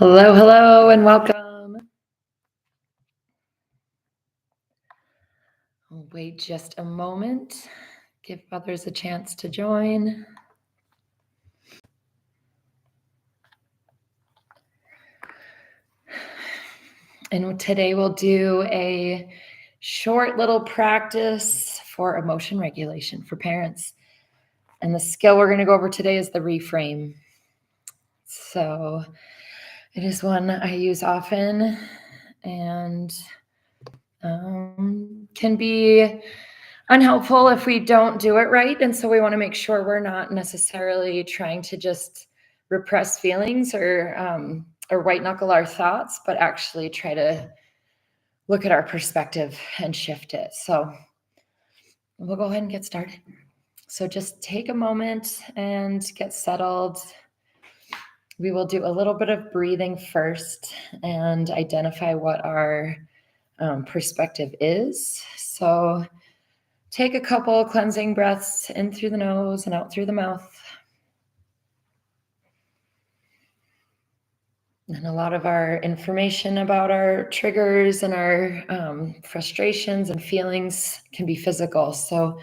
Hello, hello, and welcome. I'll wait just a moment, give others a chance to join. And today we'll do a short little practice for emotion regulation for parents. And the skill we're going to go over today is the reframe. So it is one I use often and can be unhelpful if we don't do it right. And so we want to make sure we're not necessarily trying to just repress feelings or white knuckle our thoughts, but actually try to look at our perspective and shift it. So we'll go ahead and get started. So just take a moment and get settled. We will do a little bit of breathing first and identify what our perspective is. So take a couple cleansing breaths in through the nose and out through the mouth. And a lot of our information about our triggers and our frustrations and feelings can be physical. So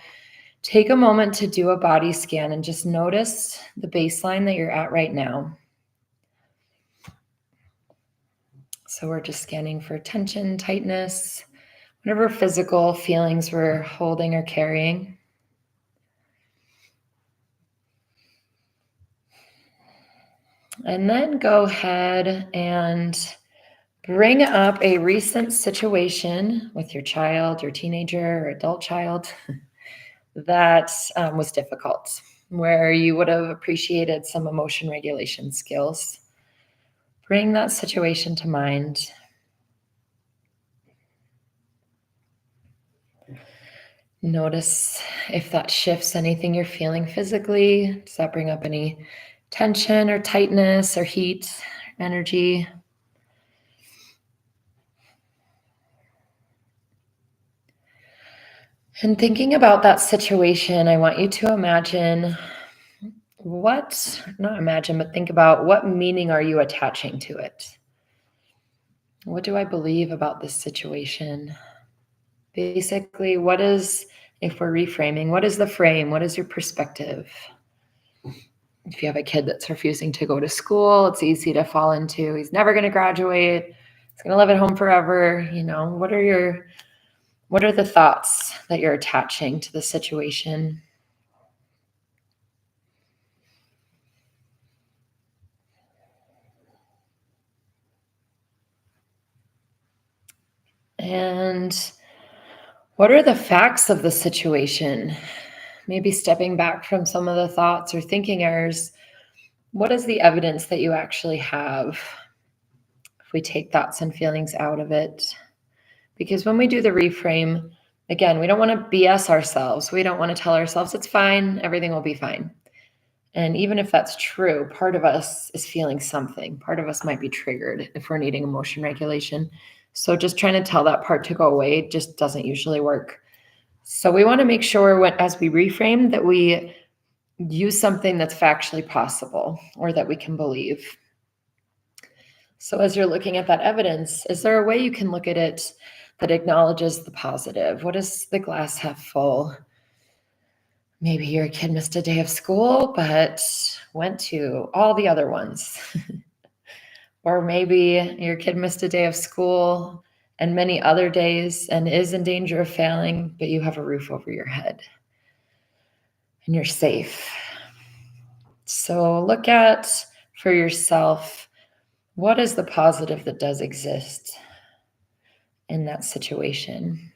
take a moment to do a body scan and just notice the baseline that you're at right now. So we're just scanning for tension, tightness, whatever physical feelings we're holding or carrying. And then go ahead and bring up a recent situation with your child, your teenager, or adult child that was difficult, where you would have appreciated some emotion regulation skills. Bring that situation to mind. Notice if that shifts anything you're feeling physically. Does that bring up any tension or tightness or heat, energy? And thinking about that situation, I want you to imagine think about what meaning are you attaching to it? What do I believe about this situation? Basically, if we're reframing, what is the frame? What is your perspective? If you have a kid that's refusing to go to school, it's easy to fall into, he's never going to graduate, he's going to live at home forever. What are the thoughts that you're attaching to the situation? And what are the facts of the situation? Maybe stepping back from some of the thoughts or thinking errors. What is the evidence that you actually have if we take thoughts and feelings out of it? Because when we do the reframe, again, we don't want to BS ourselves. We don't want to tell ourselves it's fine, everything will be fine. And even if that's true, part of us is feeling something. Part of us might be triggered if we're needing emotion regulation. So just trying to tell that part to go away just doesn't usually work. So we want to make sure as we reframe that we use something that's factually possible or that we can believe. So as you're looking at that evidence, is there a way you can look at it that acknowledges the positive? What does the glass half full? Maybe your kid missed a day of school, but went to all the other ones. Or maybe your kid missed a day of school and many other days and is in danger of failing, but you have a roof over your head and you're safe. So look at for yourself, what is the positive that does exist in that situation?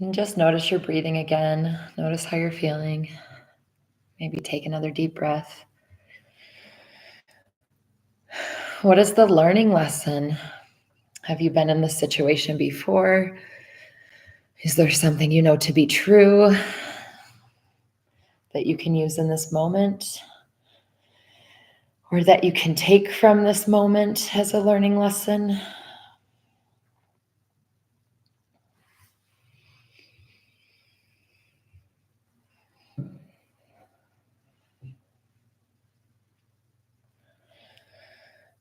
And just notice your breathing again. Notice how you're feeling. Maybe take another deep breath. What is the learning lesson? Have you been in this situation before? Is there something you know to be true that you can use in this moment? Or that you can take from this moment as a learning lesson?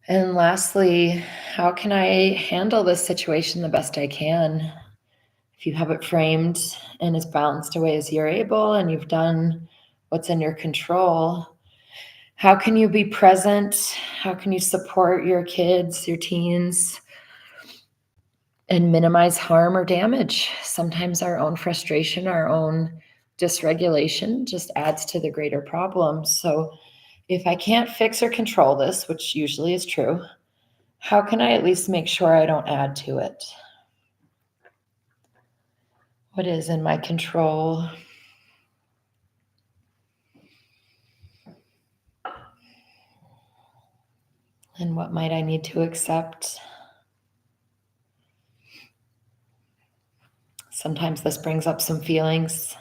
And lastly, how can I handle this situation the best I can? If you have it framed in as balanced a way as you're able and you've done what's in your control, how can you be present? How can you support your kids, your teens, and minimize harm or damage? Sometimes our own frustration, our own dysregulation just adds to the greater problem. So if I can't fix or control this, which usually is true, how can I at least make sure I don't add to it? What is in my control? And what might I need to accept? Sometimes this brings up some feelings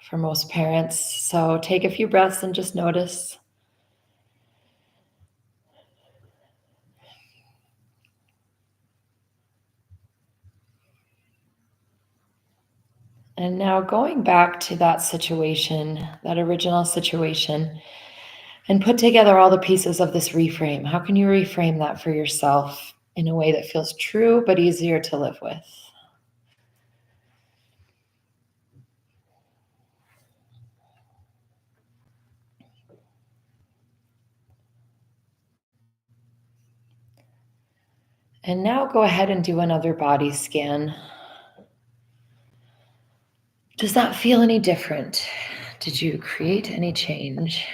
for most parents. So take a few breaths and just notice. And now going back to that situation, that original situation, and put together all the pieces of this reframe. How can you reframe that for yourself in a way that feels true but easier to live with? And now go ahead and do another body scan. Does that feel any different? Did you create any change?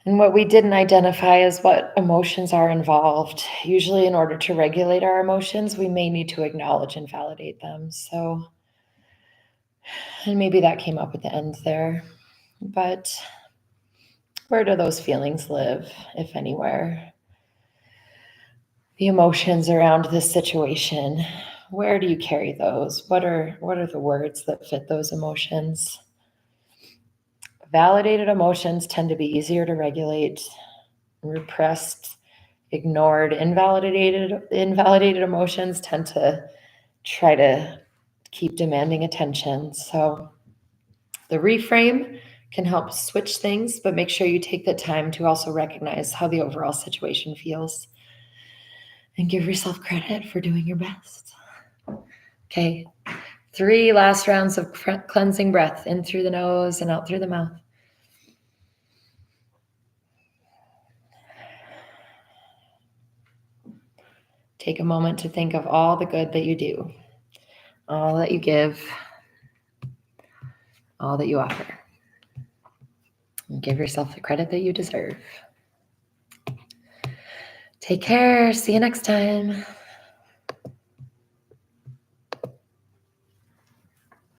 And what we didn't identify is what emotions are involved. Usually, in order to regulate our emotions, we may need to acknowledge and validate them. So, and maybe that came up at the end there. But where do those feelings live, if anywhere? The emotions around this situation, where do you carry those? What are the words that fit those emotions? Validated emotions tend to be easier to regulate. Repressed, ignored, invalidated emotions tend to try to keep demanding attention. So the reframe can help switch things, but make sure you take the time to also recognize how the overall situation feels and give yourself credit for doing your best. Okay, 3 last rounds of cleansing breath in through the nose and out through the mouth. Take a moment to think of all the good that you do, all that you give, all that you offer. And give yourself the credit that you deserve. Take care. See you next time.